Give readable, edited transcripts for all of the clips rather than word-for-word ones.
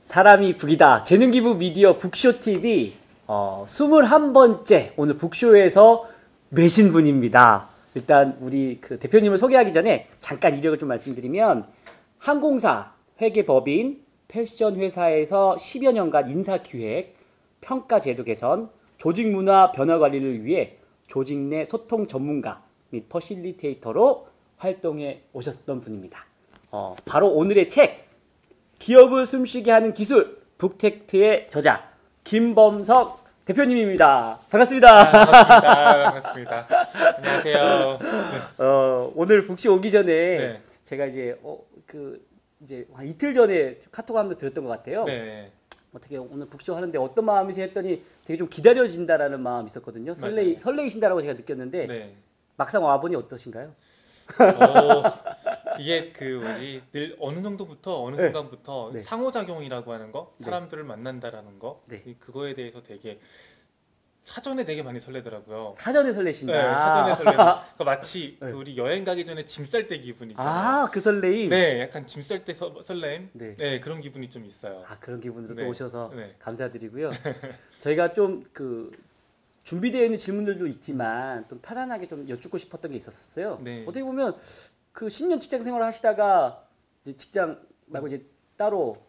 사람이 북이다. 재능기부 미디어 북쇼TV 21번째 오늘 북쇼에서 매신 분입니다. 일단 우리 그 대표님을 소개하기 전에 잠깐 이력을 좀 말씀드리면 항공사, 회계법인, 패션 회사에서 10여 년간 인사기획, 평가제도 개선, 조직문화 변화 관리를 위해 조직 내 소통 전문가 및 퍼실리테이터로 활동해 오셨던 분입니다. 바로 오늘의 책 기업을 숨쉬게 하는 기술 북텍트의 저자 김범석 대표님입니다. 반갑습니다. 반갑습니다. 안녕하세요. 오늘 북쇼 오기 전에 네. 제가 이제 이제 한 이틀 전에 카톡 한번 들었던 것 같아요. 네. 어떻게 오늘 북쇼 하는데 어떤 마음이세요 했더니 되게 좀 기다려진다라는 마음이 있었거든요. 설레이신다라고 제가 느꼈는데 네. 막상 와보니 어떠신가요? 이게 늘 어느 정도부터 어느 순간부터 네. 상호작용이라고 하는 거, 네. 사람들을 만난다라는 거, 네. 그거에 대해서 되게 사전에 되게 많이 설레더라고요. 사전에 설레신다. 네, 사전에 설레는. 그러니까 마치 네. 우리 여행 가기 전에 짐 쌀 때 기분 있잖아요. 아, 그 설레임. 네, 약간 짐 쌀 때 설렘. 네. 네, 그런 기분이 좀 있어요. 아, 그런 기분으로 네. 또 오셔서 네. 감사드리고요. 저희가 좀 준비되어 있는 질문들도 있지만 좀 편안하게 좀 여쭙고 싶었던 게 있었어요. 네. 어떻게 보면 그 10년 직장 생활을 하시다가 이제 직장 말고 이제 따로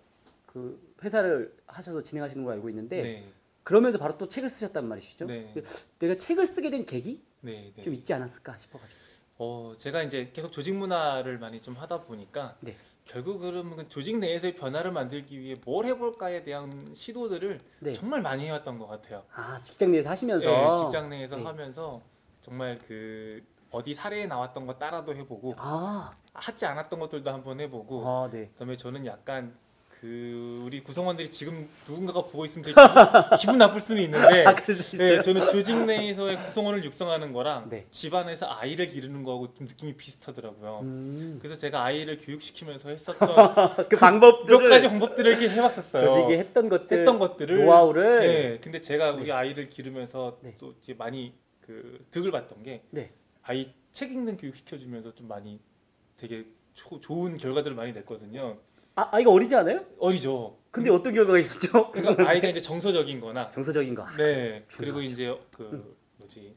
그 회사를 하셔서 진행하시는 걸 알고 있는데 네. 그러면서 바로 또 책을 쓰셨단 말이시죠. 네. 내가 책을 쓰게 된 계기 네. 네. 좀 있지 않았을까 싶어가지고. 제가 이제 계속 조직 문화를 많이 좀 하다 보니까 네. 결국은 조직 내에서의 변화를 만들기 위해 뭘 해볼까에 대한 시도들을 네. 정말 많이 해왔던 것 같아요. 아, 직장 내에서 하시면서. 네, 직장 내에서 네. 하면서 정말 어디 사례에 나왔던 거 따라도 해보고 하지 않았던 것들도 한번 해보고 네. 그다음에 저는 약간 우리 구성원들이 지금 누군가가 보고 있으면 되게 기분 나쁠 수는 있는데 그럴 수 있어요. 네, 저는 조직 내에서의 구성원을 육성하는 거랑 네. 집안에서 아이를 기르는 거하고 좀 느낌이 비슷하더라고요. 그래서 제가 아이를 교육시키면서 했었던 그 방법들을 몇 가지 방법들을 이렇게 해봤었어요. 조직이 했던 것들을 노하우를. 네, 근데 제가 네. 우리 아이를 기르면서 네. 또 이제 많이 득을 봤던 게 네. 아이 책 읽는 교육 시켜주면서 좀 많이 되게 좋은 결과들을 많이 냈거든요. 아이가 어리지 않아요? 어리죠. 근데 어떤 결과가 있었죠? 그러니까 아이가 이제 정서적인거나 정서적인 거. 네. 중요하죠. 그리고 이제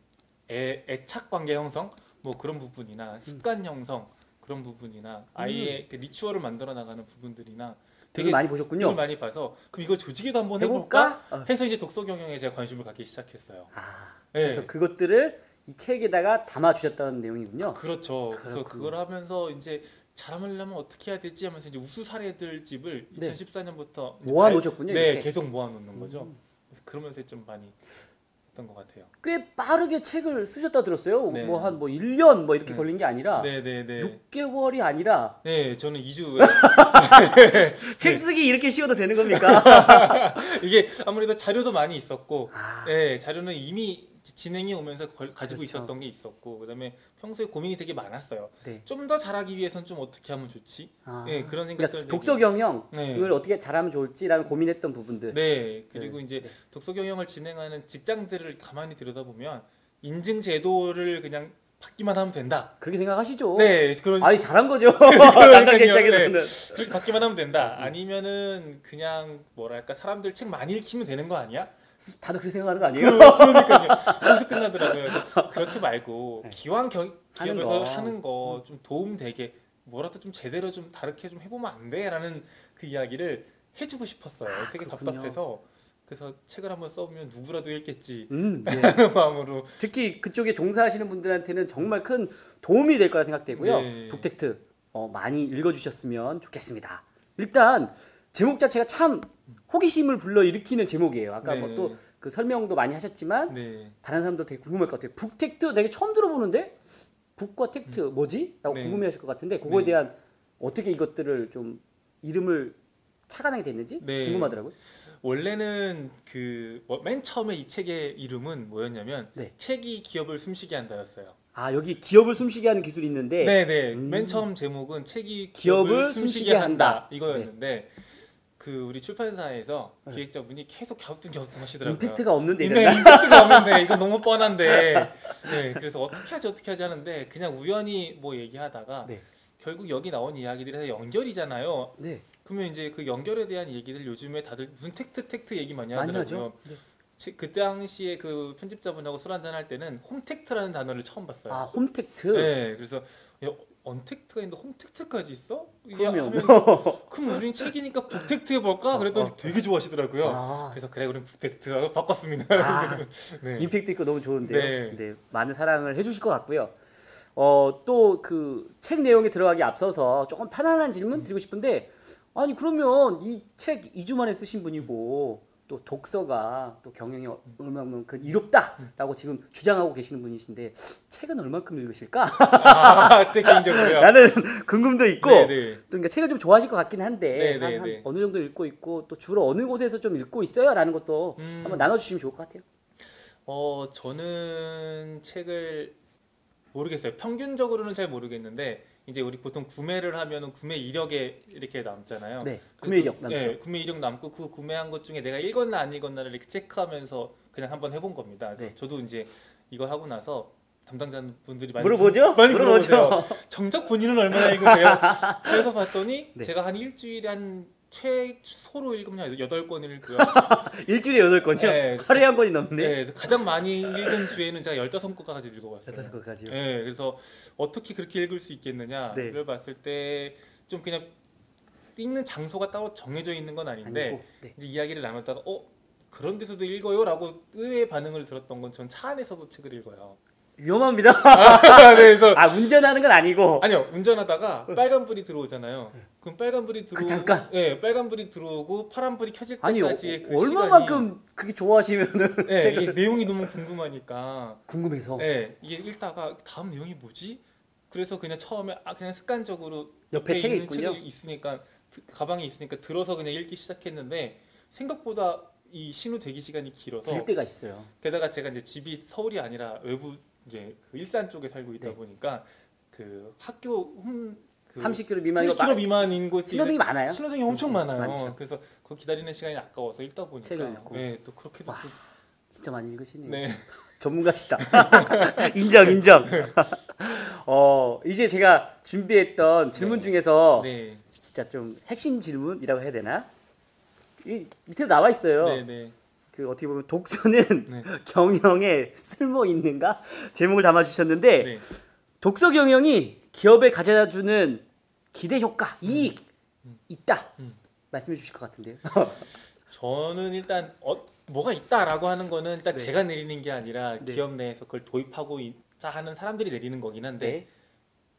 애착 관계 형성 뭐 그런 부분이나 습관 형성 그런 부분이나 아이의 리추얼을 만들어 나가는 부분들이나 되게 많이 보셨군요. 되게 많이 봐서 그럼 이거 조직에도 한번 해볼까? 해볼까? 해서 이제 독서 경영에 제가 관심을 갖기 시작했어요. 그래서 네. 그것들을 이 책에다가 담아 주셨다는 내용이군요. 그렇죠. 그래서 그렇군요. 그걸 하면서 이제 잘하려면 어떻게 해야 되지 하면서 이제 우수 사례들 집을 네. 2014년부터 모아 놓으셨군요. 네, 이렇게. 계속 모아 놓는 거죠. 그래서 그러면서 좀 많이 했던 것 같아요. 꽤 빠르게 책을 쓰셨다 들었어요. 네. 뭐 한 1년 뭐 이렇게 네. 걸린 게 아니라 네. 6개월이 아니라 네, 저는 2주 책 쓰기 이렇게 쉬워도 되는 겁니까? 이게 아무래도 자료도 많이 있었고, 아. 네, 자료는 이미 진행이 오면서 가지고 그렇죠. 있었던 게 있었고, 그다음에 평소에 고민이 되게 많았어요. 네. 좀 더 잘하기 위해서는 좀 어떻게 하면 좋지? 네, 그런 생각들. 그러니까 독서 경영을 네. 어떻게 잘하면 좋을지라는 고민했던 부분들. 네, 그리고 네. 이제 독서 경영을 진행하는 직장들을 가만히 들여다보면 인증 제도를 그냥 받기만 하면 된다. 그렇게 생각하시죠? 네, 아니 잘한 거죠. 그러니까요. 당장 입장에서는. 그렇게 받기만 하면 된다. 아니면은 그냥 뭐랄까 사람들 책 많이 읽히면 되는 거 아니야? 다들 그렇게 생각하는 거 아니에요? 그러니까요. 거기서 끝나더라고요. 그래서 그렇게 말고 네. 기왕 기업에서 거. 하는 거 좀 도움 되게 뭐라도 좀 제대로 좀 다르게 좀 해보면 안 돼? 라는 그 이야기를 해주고 싶었어요. 되게 그렇군요. 답답해서. 그래서 책을 한번 써보면 누구라도 읽겠지 네. 라는 마음으로. 특히 그쪽에 종사하시는 분들한테는 정말 큰 도움이 될 거라 생각되고요. 네. 북텍트 많이 읽어주셨으면 좋겠습니다. 일단 제목 자체가 참 호기심을 불러일으키는 제목이에요. 아까 네. 뭐 또 그 설명도 많이 하셨지만 네. 다른 사람도 되게 궁금할 것 같아요. 북텍트 내가 처음 들어보는데 북과 텍트 뭐지? 라고 네. 궁금해하실 것 같은데 그거에 네. 대한 어떻게 이것들을 좀 이름을 착안하게 됐는지 네. 궁금하더라고요. 원래는 맨 처음에 이 책의 이름은 뭐였냐면 네. 책이 기업을 숨쉬게 한다였어요. 여기 기업을 숨쉬게 하는 기술이 있는데 네네. 맨 처음 제목은 책이 기업을 기업을 숨쉬게 숨쉬게 한다 한다. 이거였는데 그 우리 출판사에서 네. 기획자분이 계속 갸우뚱갸우뚱 하시더라고요. 임팩트가 없는데 네, 이런가? 임팩트가 없는데 이거 너무 뻔한데. 네, 그래서 어떻게 하지 하는데 그냥 우연히 뭐 얘기하다가 네. 결국 여기 나온 이야기들이 다 연결이잖아요. 네. 그러면 이제 그 연결에 대한 얘기들 요즘에 다들 무슨 텍트 얘기 많이 많이 하더라고요. 하죠. 네. 그 당시에 그 편집자분하고 술 한잔 할 때는 홈텍트라는 단어를 처음 봤어요. 아 홈텍트. 네, 그래서 야, 언텍트가 있는데 홈텍트까지 있어? 그러면 하면서 그럼 우린 책이니까 북텍트 해볼까? 그랬더니 되게 좋아하시더라고요. 아, 그래서 그래 우린 북텍트하고 바꿨습니다. 아, 네. 임팩트 있고 너무 좋은데요. 네. 네, 많은 사랑을 해주실 것 같고요. 또 그 책 내용에 들어가기 앞서서 조금 편안한 질문 드리고 싶은데, 아니 그러면 이 책 2주 만에 쓰신 분이고 또 독서가 또 경영이 얼마만큼 이롭다라고 지금 주장하고 계시는 분이신데 책은 얼마큼 읽으실까? 아, 제 개인적으로요. 나는 궁금도 있고 네, 네. 또 그러니까 책을 좀 좋아하실 것 같긴 한데 네, 네, 한 네. 어느 정도 읽고 있고 또 주로 어느 곳에서 좀 읽고 있어요라는 것도 한번 나눠주시면 좋을 것 같아요. 저는 책을 모르겠어요. 평균적으로는 잘 모르겠는데 이제 우리 보통 구매를 하면은 구매 이력에 이렇게 남잖아요. 네, 구매 이력 남죠. 네, 구매 이력 남고 그 구매한 것 중에 내가 읽었나 안 읽었나를 이렇게 체크하면서 그냥 한번 해본 겁니다. 그래서 네. 저도 이제 이거 하고 나서 담당자분들이 많이 물어보죠? 많이 물어보죠. 물어보세요. 정작 본인은 얼마나 읽으세요? 그래서 봤더니 네. 제가 한 일주일에 한 최소로 읽으면 8권을 읽고요. 일주일에 8권이요? 네. 하루에 한 권이 넘네. 네, 가장 많이 읽은 주에는 제가 15권까지 읽어봤어요. 15권까지요. 네, 그래서 어떻게 그렇게 읽을 수 있겠느냐를 네. 봤을 때 좀 그냥 읽는 장소가 따로 정해져 있는 건 아닌데 아니고, 네. 이제 이야기를 나눴다가 그런 데서도 읽어요라고 의외의 반응을 들었던 건 전 차 안에서도 책을 읽어요. 위험합니다. 네, 그래서 운전하는 건 아니고. 아니요, 운전하다가 빨간불이 들어오잖아요. 그럼 빨간불이 들어오고, 잠깐. 네, 빨간불이 들어오고 파란불이 켜질 아니 때까지의 그 얼마만큼 그게 좋아하시면은 시간이, 네, 제가 이게 내용이 너무 궁금하니까. 궁금해서 네, 이게 읽다가 다음 내용이 뭐지? 그래서 그냥 처음에 그냥 습관적으로 옆에 책이 있는 있군요. 책이 있으니까 가방에 있으니까 들어서 그냥 읽기 시작했는데 생각보다 이 신호 대기 시간이 길어서 길 때가 있어요. 게다가 제가 이제 집이 서울이 아니라 외부 이제 그 일산 쪽에 살고 있다 네. 보니까 그 학교 그 30km 미만이고 30km 미만인 곳이 신호등이 많아요. 신호등이 엄청 많아요. 많죠. 그래서 그 기다리는 시간이 아까워서 읽다 보니까 책을 읽고. 네, 또 그렇게도 와, 진짜 많이 읽으시네요. 네. 전문가시다. 인정. 이제 제가 준비했던 질문 중에서 네. 진짜 좀 핵심 질문이라고 해야 되나? 이 밑에 나와 있어요. 네, 네. 그 어떻게 보면 독서는 네. 경영에 쓸모 있는가? 제목을 담아 주셨는데 네. 독서 경영이 기업에 가져다주는 기대 효과, 이익 있다. 말씀해 주실 것 같은데요. 저는 일단 뭐가 있다라고 하는 거는 일단 네. 제가 내리는 게 아니라 네. 기업 내에서 그걸 도입하고 있자 하는 사람들이 내리는 거긴 한데 네.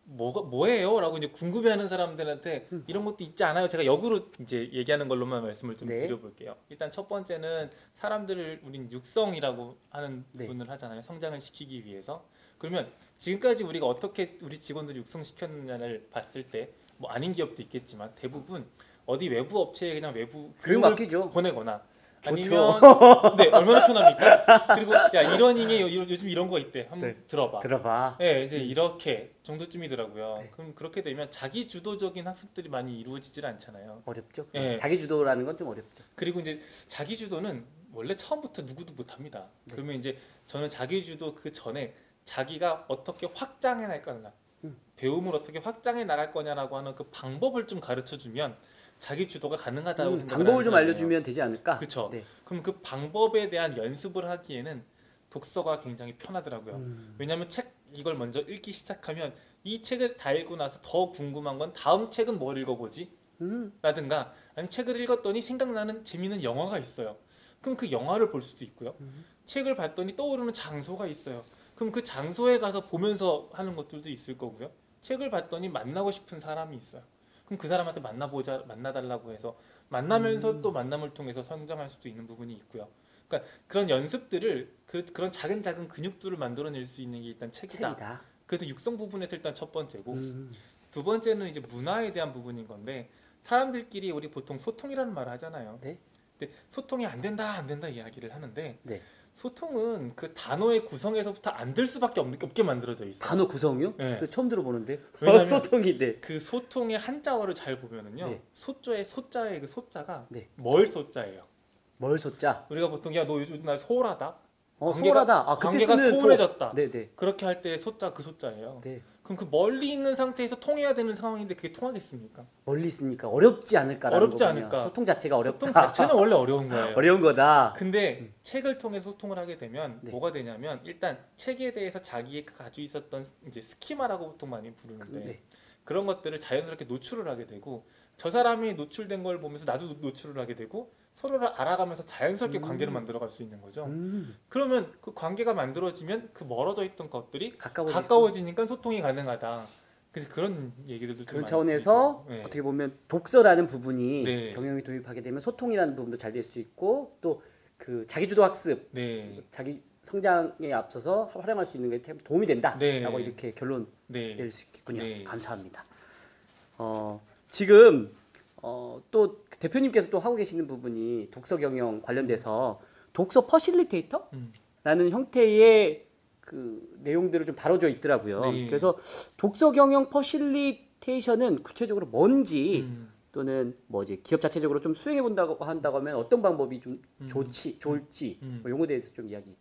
뭐예요? 라고 이제 궁금해하는 사람들한테 이런 것도 있지 않아요? 제가 역으로 이제 얘기하는 걸로만 말씀을 좀 네. 드려볼게요. 일단 첫 번째는 사람들을 우린 육성이라고 하는 네. 부분을 하잖아요. 성장을 시키기 위해서. 그러면 지금까지 우리가 어떻게 우리 직원들을 육성시켰느냐를 봤을 때 뭐 아닌 기업도 있겠지만 대부분 어디 외부 업체에 그냥 외부 교육 교육을 맡기죠. 보내거나 좋죠. 아니면 네 얼마나 편합니까? 그리고 야 이러닝에 요즘 이런 거 있대 한번 네. 들어봐. 들어봐. 네 이제 이렇게 정도쯤이더라고요. 네. 그럼 그렇게 되면 자기 주도적인 학습들이 많이 이루어지질 않잖아요. 어렵죠. 네. 자기 주도라는 건 좀 어렵죠. 그리고 이제 자기 주도는 원래 처음부터 누구도 못합니다. 네. 그러면 이제 저는 자기 주도 그 전에 자기가 어떻게 확장해 날 거냐, 배움을 어떻게 확장해 나갈 거냐라고 하는 그 방법을 좀 가르쳐 주면 자기 주도가 가능하다고 생각을 방법을 좀 하는 알려주면 되지 않을까? 그쵸. 네. 그럼 그 방법에 대한 연습을 하기에는 독서가 굉장히 편하더라고요. 왜냐하면 책 이걸 먼저 읽기 시작하면 이 책을 다 읽고 나서 더 궁금한 건 다음 책은 뭘 읽어보지? 라든가 아니면 책을 읽었더니 생각나는 재미있는 영화가 있어요. 그럼 그 영화를 볼 수도 있고요. 책을 봤더니 떠오르는 장소가 있어요. 그럼 그 장소에 가서 보면서 하는 것들도 있을 거고요. 책을 봤더니 만나고 싶은 사람이 있어요. 그럼 그 사람한테 만나달라고 해서 만나면서 또 만남을 통해서 성장할 수도 있는 부분이 있고요. 그러니까 그런 연습들을 그런 작은 근육들을 만들어낼 수 있는 게 일단 책이다. 그래서 육성 부분에서 일단 첫 번째고 두 번째는 이제 문화에 대한 부분인 건데 사람들끼리 우리 보통 소통이라는 말을 하잖아요. 네. 근데 소통이 안 된다 이야기를 하는데 네. 소통은 그 단어의 구성에서부터 안 될 수밖에 없게 만들어져 있어요. 단어 구성이요? 네. 저 처음 들어보는데. 왜냐면 소통인데. 그 소통의 한자어를 잘 보면은요. 네. 소자의 그 소자가 네. 뭘 소자예요. 뭘 소자? 우리가 보통 야 너 요즘 나 소홀하다. 소홀하다. 아, 그때 관계가 쓰는 소홀해졌다. 네네. 그렇게 할 때 소자 그 소자예요. 네. 그럼 그 멀리 있는 상태에서 통해야 되는 상황인데 그게 통하겠습니까? 멀리 있으니까 어렵지 않을까라는 어렵지 거군요. 않을까. 소통 자체가 어렵다. 소통 자체는 원래 어려운 거예요. 어려운 거다. 근데 책을 통해 소통을 하게 되면 네. 뭐가 되냐면 일단 책에 대해서 자기가 가지고 있었던 이제 스키마라고 보통 많이 부르는데 네. 그런 것들을 자연스럽게 노출을 하게 되고 저 사람이 노출된 걸 보면서 나도 노출을 하게 되고 서로를 알아가면서 자연스럽게 관계를 만들어갈 수 있는 거죠. 그러면 그 관계가 만들어지면 그 멀어져 있던 것들이 가까워지니까 소통이 가능하다. 그래서 그런 얘기들도 좀 그런 많이 차원에서 들리죠. 네. 어떻게 보면 독서라는 부분이 네. 경영에 도입하게 되면 소통이라는 부분도 잘 될 수 있고 또 그 자기주도 학습, 네. 자기 성장에 앞서서 활용할 수 있는 게 도움이 된다라고 네. 이렇게 결론 네. 낼 수 있겠군요. 네. 감사합니다. 지금 또 대표님께서 또 하고 계시는 부분이 독서 경영 관련돼서 독서 퍼실리테이터라는 형태의 그 내용들을 좀 다뤄져 있더라고요. 네. 그래서 독서 경영 퍼실리테이션은 구체적으로 뭔지 또는 뭐 이제 기업 자체적으로 좀 수행해 본다고 한다고 하면 어떤 방법이 좀 좋을지 뭐 용어에 대해서 좀 이야기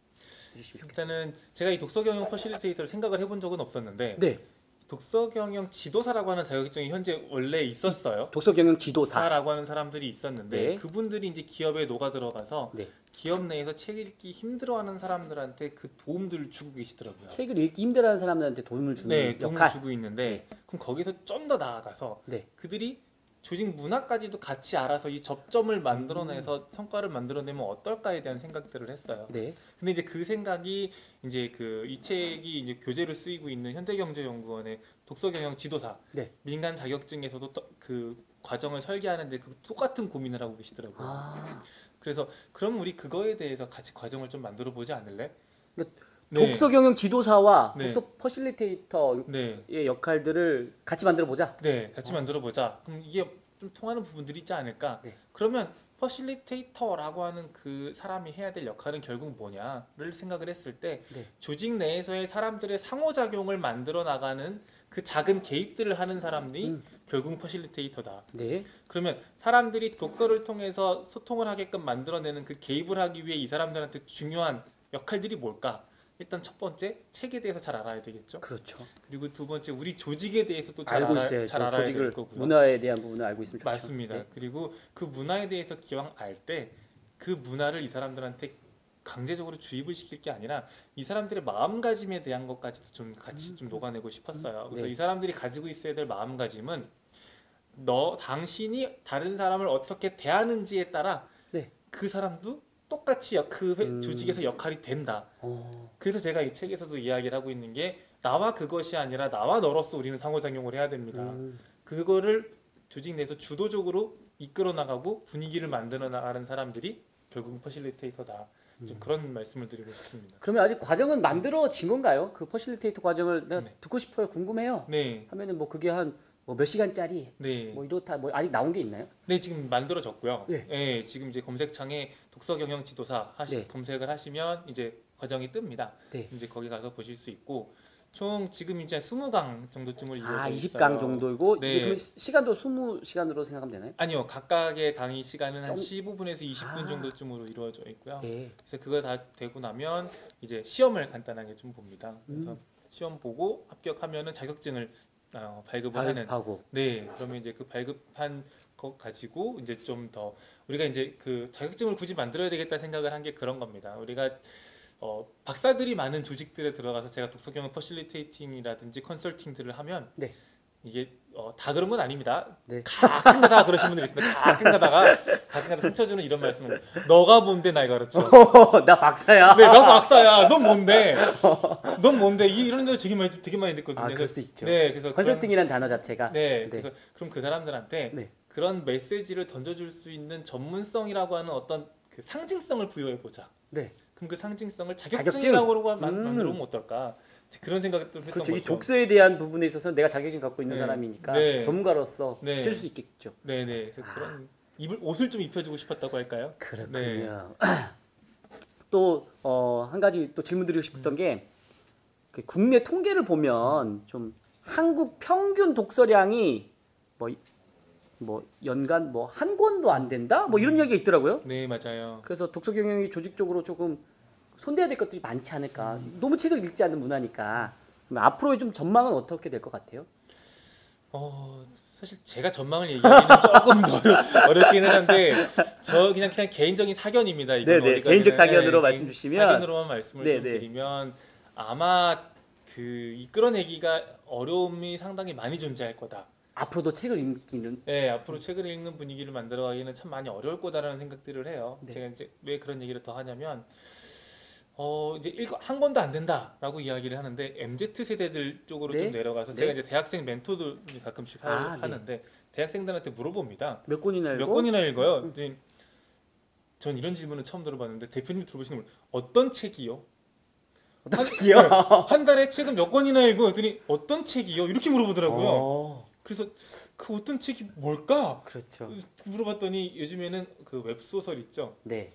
해주시면 좋겠습니다. 일단은 제가 이 독서 경영 퍼실리테이터를 생각을 해본 적은 없었는데 네, 독서 경영 지도사라고 하는 자격증이 현재 원래 있었어요. 독서 경영 지도사. 사라고 하는 사람들이 있었는데 네. 그분들이 이제 기업에 녹아 들어가서 네. 기업 내에서 책 읽기 힘들어하는 사람들한테 그 도움들을 주고 계시더라고요. 책을 읽기 힘들어하는 사람들한테 도움을 주는 네, 도움을 역할. 주고 있는데 그럼 거기서 좀 더 나아가서 네. 그들이 조직 문화까지도 같이 알아서 이 접점을 만들어내서 성과를 만들어내면 어떨까에 대한 생각들을 했어요. 네. 근데 이제 그 생각이 이제 그 이 책이 이제 교재로 쓰이고 있는 현대경제연구원의 독서경영 지도사 네. 민간 자격증에서도 그 과정을 설계하는데 그 똑같은 고민을 하고 계시더라고요. 아, 그래서 그럼 우리 그거에 대해서 같이 과정을 좀 만들어 보지 않을래? 그러니까 네. 독서 경영 지도사와 네. 독서 퍼실리테이터의 네, 역할들을 같이 만들어 보자. 네, 같이 만들어 보자. 그럼 이게 좀 통하는 부분들이 있지 않을까? 네. 그러면 퍼실리테이터라고 하는 그 사람이 해야 될 역할은 결국 뭐냐를 생각을 했을 때 네. 조직 내에서의 사람들의 상호작용을 만들어 나가는 그 작은 개입들을 하는 사람이 결국 퍼실리테이터다. 네. 그러면 사람들이 독서를 통해서 소통을 하게끔 만들어내는 그 개입을 하기 위해 이 사람들한테 중요한 역할들이 뭘까? 일단 첫 번째 책에 대해서 잘 알아야 되겠죠. 그렇죠. 그리고 두 번째 우리 조직에 대해서도 잘 알고 알아야 있어야죠. 조직을 될 거고요. 문화에 대한 부분을 알고 있으면 좋죠. 맞습니다. 네. 그리고 그 문화에 대해서 기왕 알 때 그 문화를 이 사람들한테 강제적으로 주입을 시킬 게 아니라 이 사람들의 마음가짐에 대한 것까지도 좀 같이 좀 녹아내고 싶었어요. 그래서 네. 이 사람들이 가지고 있어야 될 마음가짐은 당신이 다른 사람을 어떻게 대하는지에 따라 네. 그 사람도 똑같이 조직에서 역할이 된다. 그래서 제가 이 책에서도 이야기를 하고 있는 게 나와 그것이 아니라 나와 너로서 우리는 상호작용을 해야 됩니다. 그거를 조직 내에서 주도적으로 이끌어 나가고 분위기를 만들어 나가는 사람들이 결국은 퍼실리테이터다. 좀 그런 말씀을 드리고 싶습니다. 그러면 아직 과정은 만들어진 건가요? 그 퍼실리테이터 과정을 내가 네. 듣고 싶어요. 궁금해요. 네, 하면은 뭐 그게 한 뭐 몇 시간짜리 네, 뭐 이렇다 뭐 아직 나온 게 있나요? 네 지금 만들어졌고요. 네. 네, 지금 이제 검색창에 독서 경영 지도사 네. 검색을 하시면 이제 과정이 뜹니다. 네. 이제 거기 가서 보실 수 있고 총 지금 이제 20강 정도쯤을 이루어져 아, 있어요. 20강 정도이고 네. 이게 그러면 시간도 20시간으로 생각하면 되나요? 아니요, 각각의 강의 시간은 한 좀- 15분에서 20분 아. 정도쯤으로 이루어져 있고요. 네. 그래서 그거 다 되고 나면 이제 시험을 간단하게 좀 봅니다. 그래서 시험 보고 합격하면은 자격증을 발급을 하는. 하고 네, 그러면 이제 그 발급한 거 가지고 이제 좀 더 우리가 이제 그 자격증을 굳이 만들어야 되겠다 생각을 한 게 그런 겁니다. 우리가 박사들이 많은 조직들에 들어가서 제가 독서 경영 퍼실리테이팅이라든지 컨설팅들을 하면 네. 이게 다 그런 건 아닙니다. 네. 가끔 가다가 그러신 분들이 있습니다. 가끔 가다가 상처 주는 이런 말씀을 너가 뭔데 날 가르쳐. 나 박사야. 네, 나 박사야. 넌 뭔데? 넌 뭔데? 이런 데 되게 많이 듣거든요. 아, 그럴 수 있죠. 네, 그래서 컨설팅이라는 단어 자체가 네, 그래서 그럼 그 사람들한테 네. 그런 메시지를 던져줄 수 있는 전문성이라고 하는 어떤 그 상징성을 부여해 보자. 네. 그럼 그 상징성을 자격증? 자격증이라고 만들어 보면 어떨까? 그런 생각을 좀 했던 그렇죠. 이 거죠. 독서에 대한 부분에 있어서 내가 자격증 갖고 있는 네. 사람이니까 네. 전문가로서 네. 붙일 수 있겠죠. 네네. 그래서 그런 옷을 좀 입혀주고 싶었다고 할까요? 그렇군요. 또 한 가지 또 질문 드리고 싶었던 게 그 국내 통계를 보면 좀 한국 평균 독서량이 뭐 연간 뭐 한 권도 안 된다? 뭐 이런 이야기가 있더라고요. 네, 맞아요. 그래서 독서 경영이 조직적으로 조금 손대야 될 것들이 많지 않을까. 너무 책을 읽지 않는 문화니까. 그럼 앞으로의 좀 전망은 어떻게 될 것 같아요? 사실 제가 전망을 얘기하기는 조금 더 어렵기는 한데 저 그냥 개인적인 사견입니다. 이건 네네, 어디까지나. 개인적 사견으로 네, 말씀 주시면 사견으로만 말씀을 좀 네네. 드리면 아마 그 이끌어내기가 어려움이 상당히 많이 존재할 거다. 앞으로도 책을 읽기는 네, 앞으로 책을 읽는 분위기를 만들어가기는 참 많이 어려울 거다라는 생각들을 해요. 네. 제가 이제 왜 그런 얘기를 더 하냐면 이제 한 권도 안 된다라고 이야기를 하는데 MZ 세대들 쪽으로 네. 좀 내려가서 네. 제가 이제 대학생 멘토도 가끔씩 네. 하는데 대학생들한테 물어봅니다. 몇 권이나 읽고? 몇 권이나 읽어요? 이제 전 이런 질문은 처음 들어봤는데 대표님 들어보시는 분 어떤 책이요? 어떤 책이요? 한 달에 책은 몇 권이나 읽어? 했더니 어떤 책이요? 이렇게 물어보더라고요. 그래서 그 어떤 책이 뭘까? 그렇죠. 물어봤더니 요즘에는 그 웹소설 있죠. 네.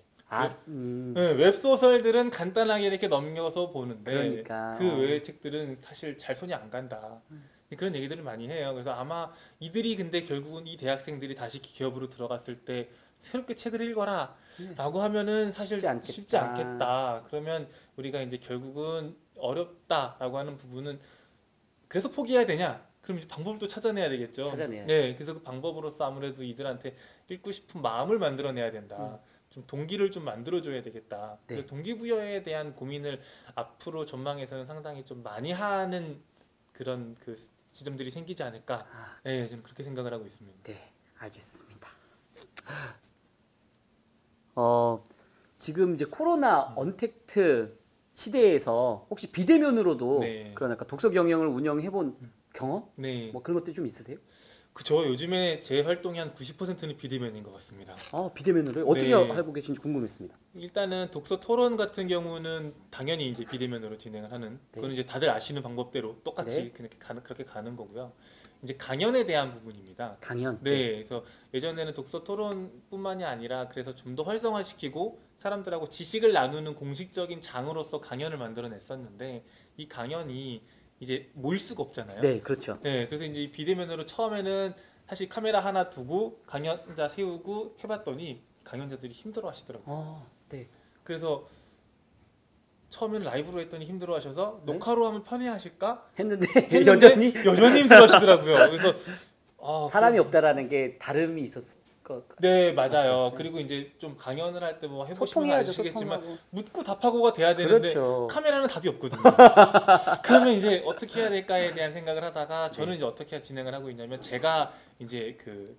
네, 웹소설들은 간단하게 이렇게 넘겨서 보는데 그러니까. 그 외의 책들은 사실 잘 손이 안 간다. 그런 얘기들을 많이 해요. 그래서 아마 이들이 근데 결국은 이 대학생들이 다시 기업으로 들어갔을 때 새롭게 책을 읽어라 라고 하면은 사실 쉽지 않겠다. 그러면 우리가 이제 결국은 어렵다라고 하는 부분은 그래서 포기해야 되냐? 그럼 이제 방법을 또 찾아내야 되겠죠. 찾아내야죠. 네, 그래서 그 방법으로서 아무래도 이들한테 읽고 싶은 마음을 만들어내야 된다. 좀 동기를 좀 만들어줘야 되겠다. 네. 그래서 동기부여에 대한 고민을 앞으로 전망에서는 상당히 좀 많이 하는 그런 그 지점들이 생기지 않을까. 네, 좀 그렇게 생각을 하고 있습니다. 네, 알겠습니다. 지금 이제 코로나 언택트 시대에서 혹시 비대면으로도 네. 그런 약간 독서 경영을 운영해본 경험? 네, 뭐 그런 것들 좀 있으세요? 그죠. 요즘에 제 활동이 한 90%는 비대면인 것 같습니다. 비대면으로요? 어떻게 네. 하고 계신지 궁금했습니다. 일단은 독서 토론 같은 경우는 당연히 이제 비대면으로 진행을 하는 그건 이제 다들 아시는 방법대로 똑같이 네. 그렇게 가는 거고요. 이제 강연에 대한 부분입니다. 강연. 네, 그래서 예전에는 독서 토론뿐만이 아니라 그래서 좀 더 활성화시키고 사람들하고 지식을 나누는 공식적인 장으로서 강연을 만들어냈었는데 이 강연이 이제 모일 수가 없잖아요. 네, 그렇죠. 네, 그래서 이제 비대면으로 처음에는 사실 카메라 하나 두고 강연자 세우고 해봤더니 강연자들이 힘들어하시더라고요. 네. 그래서 처음에는 라이브로 했더니 힘들어하셔서 네. 녹화로 하면 편해하실까 했는데 했는데 여전히 힘들어하시더라고요. 그래서 사람이 없다라는 게 다름이 있었을 것 같아요. 네, 맞아요. 맞죠? 그리고 이제 좀 강연을 할 때 뭐 해보시면 소통해야죠, 아시겠지만 소통하고. 묻고 답하고가 돼야 되는데 그렇죠. 카메라는 답이 없거든요. 그러면 이제 어떻게 해야 될까에 대한 생각을 하다가 저는 이제 어떻게 진행을 하고 있냐면 제가 이제 그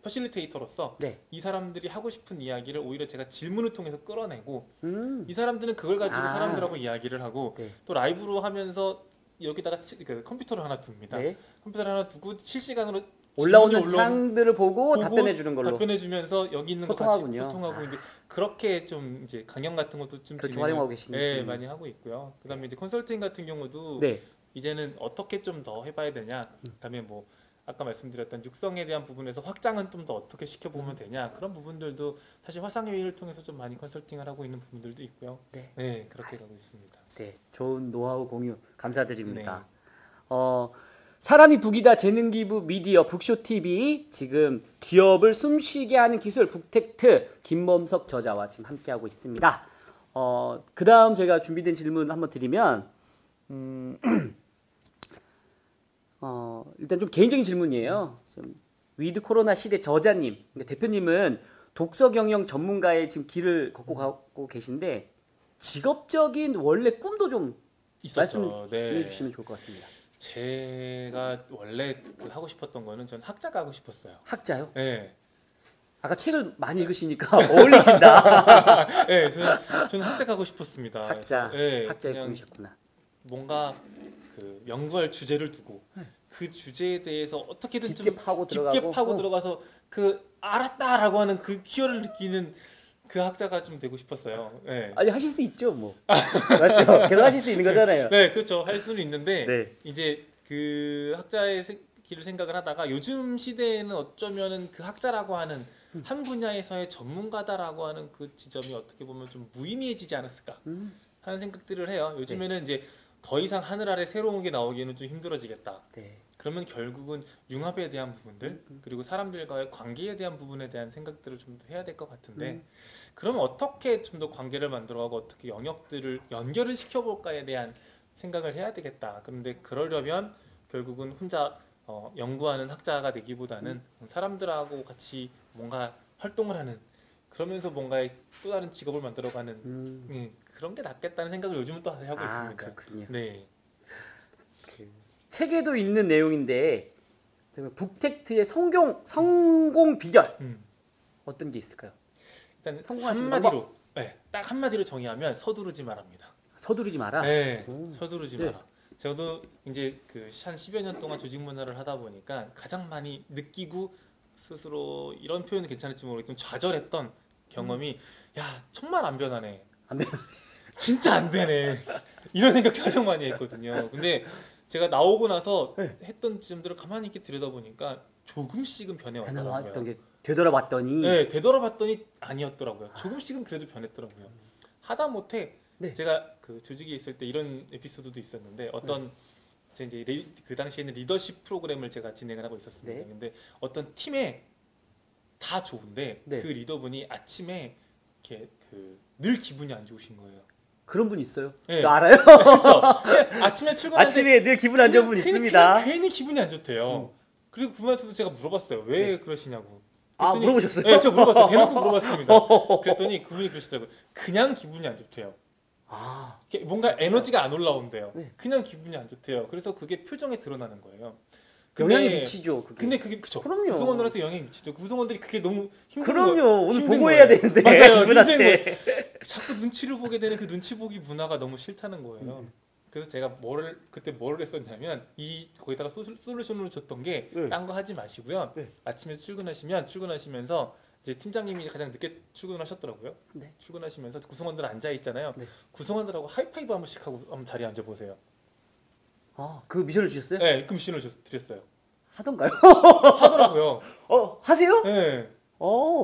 퍼실리테이터로서 네. 이 사람들이 하고 싶은 이야기를 오히려 제가 질문을 통해서 끌어내고 음. 이 사람들은 그걸 가지고 아. 사람들하고 이야기를 하고 네. 또 라이브로 하면서 여기다가 그 컴퓨터를 하나 둡니다. 네. 컴퓨터를 하나 두고 실시간으로 올라오는 창들을 보고 답변해 주는 걸로 답변해주면서 여기 있는 소통하군요. 거 같이 소통하고 이제 그렇게 좀 이제 강연 같은 것도 좀 그렇게 진행을- 활용하고 계시는 네, 분이. 많이 하고 있고요. 그다음에 이제 컨설팅 같은 경우도 네. 이제는 어떻게 좀 더 해봐야 되냐. 그다음에 뭐 아까 말씀드렸던 육성에 대한 부분에서 확장은 좀 더 어떻게 시켜보면 되냐 그런 부분들도 사실 화상회의를 통해서 좀 많이 컨설팅을 하고 있는 부분들도 있고요. 네. 그렇게 가고 있습니다. 네, 좋은 노하우 공유 감사드립니다. 네. 사람이 북이다 재능기부 미디어 북쇼TV 지금 기업을 숨쉬게 하는 기술 북텍트 김범석 저자와 지금 함께하고 있습니다. 그 다음 제가 준비된 질문 한번 드리면 일단 좀 개인적인 질문이에요. 좀 위드 코로나 시대 저자님, 그러니까 대표님은 독서 경영 전문가의 지금 길을 걷고 가고 계신데 직업적인 원래 꿈도 좀 있었죠. 말씀해 주시면 좋을 것 같습니다. 제가 원래 하고 싶었던 거는 전 학자가 하고 싶었어요. 학자요? 네. 아까 책을 많이 읽으시니까 어울리신다. 네, 저는 학자 하고 싶었습니다. 학자, 네, 학자의 그냥 꿈이셨구나. 뭔가 그 연구할 주제를 두고 그 주제에 대해서 어떻게든 깊게 좀 파고 깊게 파고 들어가고 들어가서 그 알았다라고 하는 그 희열을 느끼는 그 학자가 좀 되고 싶었어요. 네. 아니 하실 수 있죠, 뭐. 맞죠? 계속 하실 수 있는 거잖아요. 네, 그렇죠. 할 수는 있는데 네. 이제 그 학자의 길을 생각을 하다가 요즘 시대에는 어쩌면은 그 학자라고 하는 한 분야에서의 전문가다라고 하는 그 지점이 어떻게 보면 좀 무의미해지지 않았을까 하는 생각들을 해요. 요즘에는 이제 더 이상 하늘 아래 새로운 게 나오기에는 좀 힘들어지겠다. 네. 그러면 결국은 융합에 대한 부분들 그리고 사람들과의 관계에 대한 부분에 대한 생각들을 좀 더 해야 될 것 같은데 그러면 어떻게 좀 더 관계를 만들어가고 어떻게 영역들을 연결을 시켜볼까에 대한 생각을 해야 되겠다. 그런데 그러려면 결국은 혼자 연구하는 학자가 되기보다는 사람들하고 같이 뭔가 활동을 하는 그러면서 뭔가 또 다른 직업을 만들어가는 그런 게 낫겠다는 생각을 요즘은 또 하고 있습니다. 그렇군요. 네. 그 책에도 있는 내용인데 북텍트의 성공 비결 어떤 게 있을까요? 일단 성공하시는 한마디로, 네, 딱 한마디로 정의하면 서두르지 말합니다. 서두르지 마라. 네, 오. 서두르지 네. 마라. 저도 이제 그 한 10여 년 동안 조직 문화를 하다 보니까 가장 많이 느끼고 스스로 이런 표현이 괜찮을지 모르겠지만 좌절했던 경험이 야 정말 안 변하네. 안 돼. 진짜 안 되네. 이런 생각 가장 많이 했거든요. 근데 제가 나오고 나서 네. 했던 지점들을 가만히 이렇게 들여다보니까 조금씩은 변해왔더라고요. 변화왔던 게 되돌아봤더니 네, 되돌아봤더니 아니었더라고요. 조금씩은 그래도 변했더라고요. 하다못해 네. 제가 그 조직에 있을 때 이런 에피소드도 있었는데 어떤 제가 이제 그 당시에는 리더십 프로그램을 제가 진행을 하고 있었습니다. 네. 근데 어떤 팀에 다 좋은데 네. 그 리더분이 아침에 이렇게 늘 기분이 안 좋으신 거예요. 그런 분 있어요. 네. 저 알아요. 그렇죠. 아침에 출근하는데 아침에 늘 기분 안 좋은 분 있습니다. 괜히 기분이 안 좋대요. 그리고 그분한테도 제가 물어봤어요. 왜 그러시냐고. 아, 그랬더니- 물어보셨어요? 네, 제가 물어봤어요. 대놓고 물어봤습니다. 그랬더니 그분이 그러시더라고요. 그냥 기분이 안 좋대요. 아, 이렇게 뭔가 에너지가 안 올라온대요. 네. 그냥 기분이 안 좋대요. 그래서 그게 표정에 드러나는 거예요. 영향이 미치죠. 그게. 근데 그게 그쵸. 그럼요. 구성원들한테 영향이 미치죠. 구성원들이 그게 너무 힘든 그럼요. 거예요. 오늘 힘든 보고해야 거예요. 되는데 맞아요. 힘든 그분한테. 거예요. 자꾸 눈치를 보게 되는 그 눈치 보기 문화가 너무 싫다는 거예요. 그래서 제가 그때 뭘 했었냐면 거기다가 솔루션을 줬던 게 네. 딴 거 하지 마시고요. 네. 아침에 출근하시면서 이제 팀장님이 가장 늦게 출근하셨더라고요. 네. 출근하시면서 구성원들 앉아 있잖아요. 네. 구성원들하고 하이파이브 한 번씩 하고 한번 자리에 앉아 보세요. 아, 그 미션을 주셨어요? 네, 그 미션을 드렸어요. 하던가요? 하더라고요. 하세요? 네.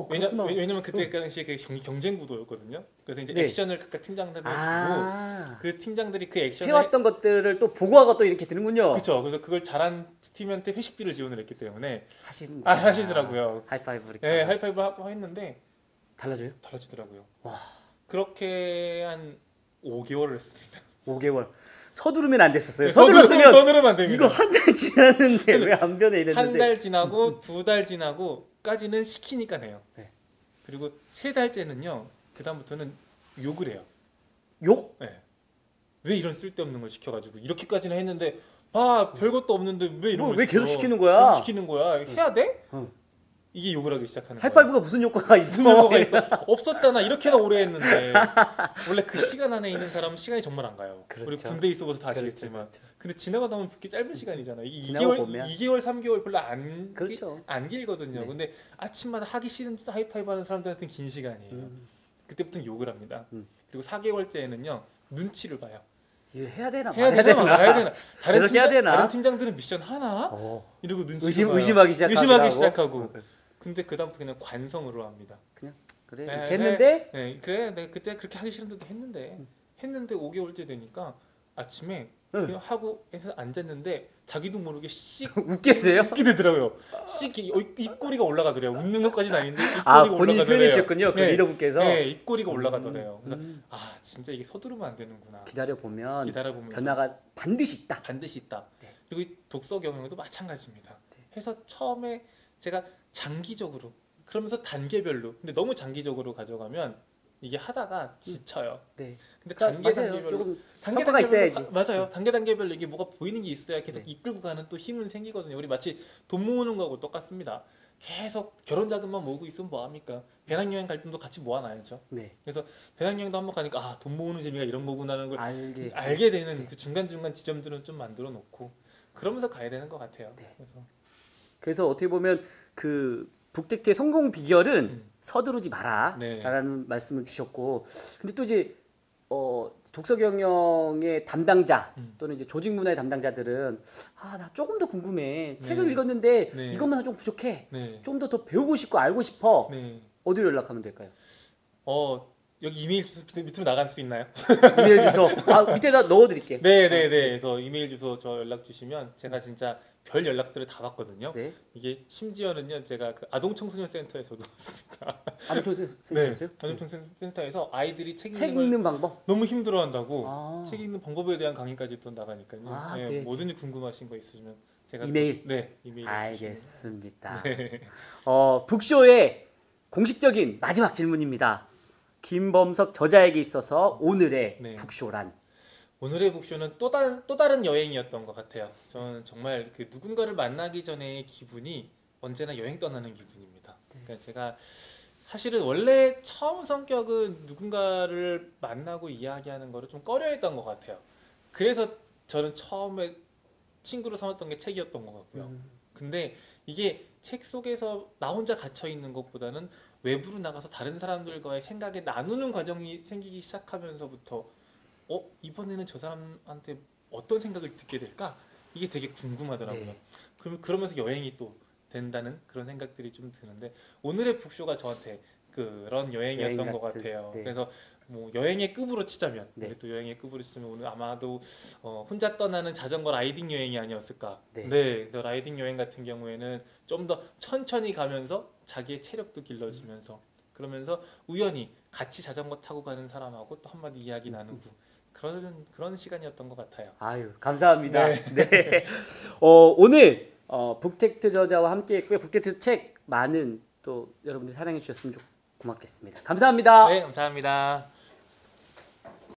그렇구나. 왜냐면 그때 당시에 그 경쟁 구도였거든요. 그래서 이제 네. 액션을 각각 팀장들한테 주고 아, 그 팀장들이 그 액션을 해왔던 것들을 또 보고하고 또 이렇게 되는군요. 그렇죠. 그래서 그걸 잘한 팀한테 회식비를 지원을 했기 때문에 하시는 하시더라고요. 하이파이브 이렇게. 네, 하고. 하이파이브 하고 했는데 달라져요? 달라지더라고요. 와. 그렇게 한 5개월을 했습니다. 5개월. 서두르면 안 됐었어요. 네, 서둘렀으면 서두르면 안 됩니다. 이거 한 달 지났는데 왜 안 변해 한 이랬는데. 달 지나고 2달 지나고까지는 시키니까 해요. 네. 그리고 3달째는요. 그 다음부터는 욕을 해요. 욕? 네. 왜 이런 쓸데없는 걸 시켜가지고 이렇게까지는 했는데 별것도 없는데 왜 이런 걸 왜 계속 시켜? 시키는 거야? 왜 시키는 거야? 해야 돼? 응. 이게 욕을 하기 시작하는 거예요. 하이파이브가 무슨 효과가 있어? 무슨 효과가 있어? 없었잖아. 이렇게나 오래 했는데 원래 그 시간 안에 있는 사람은 시간이 정말 안 가요. 그렇죠. 우리 군대 있어봐서 다 아시겠지만 그렇죠. 근데 지나가다 보면 그렇게 짧은 시간이잖아. 이게 지나고 2개월, 보면. 2개월, 3개월 별로 안 그렇죠. 안 길거든요. 네. 근데 아침마다 하기 싫은 짓 하이파이브 하는 사람들한테는 긴 시간이에요. 그때부터는 욕을 합니다. 그리고 4개월째에는요 눈치를 봐요. 이거 해야 되나 해야 말아야 되나 말아야 되나. 계속 해야 되나? 다른 팀장들은 미션 하나? 이러고 눈치를 봐요. 의심하기 시작하고. 시작하고. 근데 그다음부터 그냥 관성으로 합니다. 그래 네, 이렇게 했는데 네, 그래 내가 그때 그렇게 하기 싫은데도 했는데 5개월째 되니까 아침에 네. 그냥 하고 해서 앉았는데 자기도 모르게 씩 웃게 돼요? 웃게 되더라고요. 씩 입꼬리가 올라가더래요. 웃는 것까지는 아닌데 입꼬리가 아 본인이 올라가더래요. 표현해 주셨군요. 그 네. 리더분께서. 네, 입꼬리가 올라가더래요. 그래서 음. 진짜 이게 서두르면 안 되는구나. 기다려 보면 기다려보면 변화가 반드시 있다. 반드시 있다. 네. 그리고 이 독서 경영도 마찬가지입니다. 해서 처음에 제가 장기적으로 그러면서 단계별로 근데 너무 장기적으로 가져가면 이게 하다가 지쳐요. 네. 근데 그러니까 맞아요. 단계별로 조금 성과가 있어야지. 맞아요. 단계별로 이게 뭐가 보이는 게 있어야 계속 네. 이끌고 가는 또 힘은 생기거든요. 우리 마치 돈 모으는 거하고 똑같습니다. 계속 결혼 자금만 모으고 있으면 뭐 합니까? 배낭여행 갈 때도 같이 모아놔야죠. 네. 그래서 배낭여행도 한번 가니까 돈 모으는 재미가 이런 거구나라는 걸 알게 되는 네. 그 중간중간 지점들은 좀 만들어 놓고 그러면서 가야 되는 것 같아요. 네. 그래서 어떻게 보면 그 북테크의 성공 비결은 음. 서두르지 마라 네. 라는 말씀을 주셨고 근데 또 이제 독서 경영의 담당자 음. 또는 이제 조직 문화의 담당자들은 나 조금 더 궁금해. 책을 네. 읽었는데 네. 이것만 좀 부족해. 네. 좀 더 배우고 싶고 알고 싶어. 네. 어디로 연락하면 될까요? 여기 이메일 주소 밑으로 나갈 수 있나요? 이메일 주소 밑에다 넣어드릴게요. 네네네. 그래서 이메일 주소 저 연락 주시면 제가 진짜 별 연락들을 다 받거든요. 네. 이게 심지어는요 제가 그 아동청소년센터에서도 왔습니다. 아동청소년센터요? 네. 아동청소년센터에서 아이들이 책 책 읽는 걸 읽는 방법. 너무 힘들어한다고 아. 책 읽는 방법에 대한 강의까지 또 나가니까요. 네, 네. 뭐든지 궁금하신 거 있으시면 제가 이메일? 네 이메일 알겠습니다. 네. 북쇼의 공식적인 마지막 질문입니다. 김범석 저자에게 있어서 오늘의 네. 북쇼란? 오늘의 북쇼는 또 다른 여행이었던 것 같아요. 저는 정말 그 누군가를 만나기 전에 기분이 언제나 여행 떠나는 기분입니다. 그러니까 제가 사실은 원래 처음 성격은 누군가를 만나고 이야기하는 거를 좀 꺼려했던 것 같아요. 그래서 저는 처음에 친구로 삼았던 게 책이었던 것 같고요. 근데 이게 책 속에서 나 혼자 갇혀 있는 것보다는 외부로 나가서 다른 사람들과의 생각에 나누는 과정이 생기기 시작하면서부터 이번에는 저 사람한테 어떤 생각을 듣게 될까? 이게 되게 궁금하더라고요. 네. 그러면서 여행이 또 된다는 그런 생각들이 좀 드는데 오늘의 북쇼가 저한테 그런 여행이었던 여행 것 같은, 같아요. 네. 그래서 뭐 여행의 급으로 치자면 네. 또 여행의 급으로 치자면 오늘 아마도 혼자 떠나는 자전거 라이딩 여행이 아니었을까. 네. 그래서 라이딩 여행 같은 경우에는 좀 더 천천히 가면서 자기의 체력도 길러지면서 그러면서 우연히 같이 자전거 타고 가는 사람하고 또 한마디 이야기 나누고 그런 시간이었던 것 같아요. 아유 감사합니다. 네. 네. 오늘 북텍트 저자와 함께했고요. 북텍트 책 많은 또 여러분들 사랑해 주셨으면 고맙겠습니다. 감사합니다. 네, 감사합니다.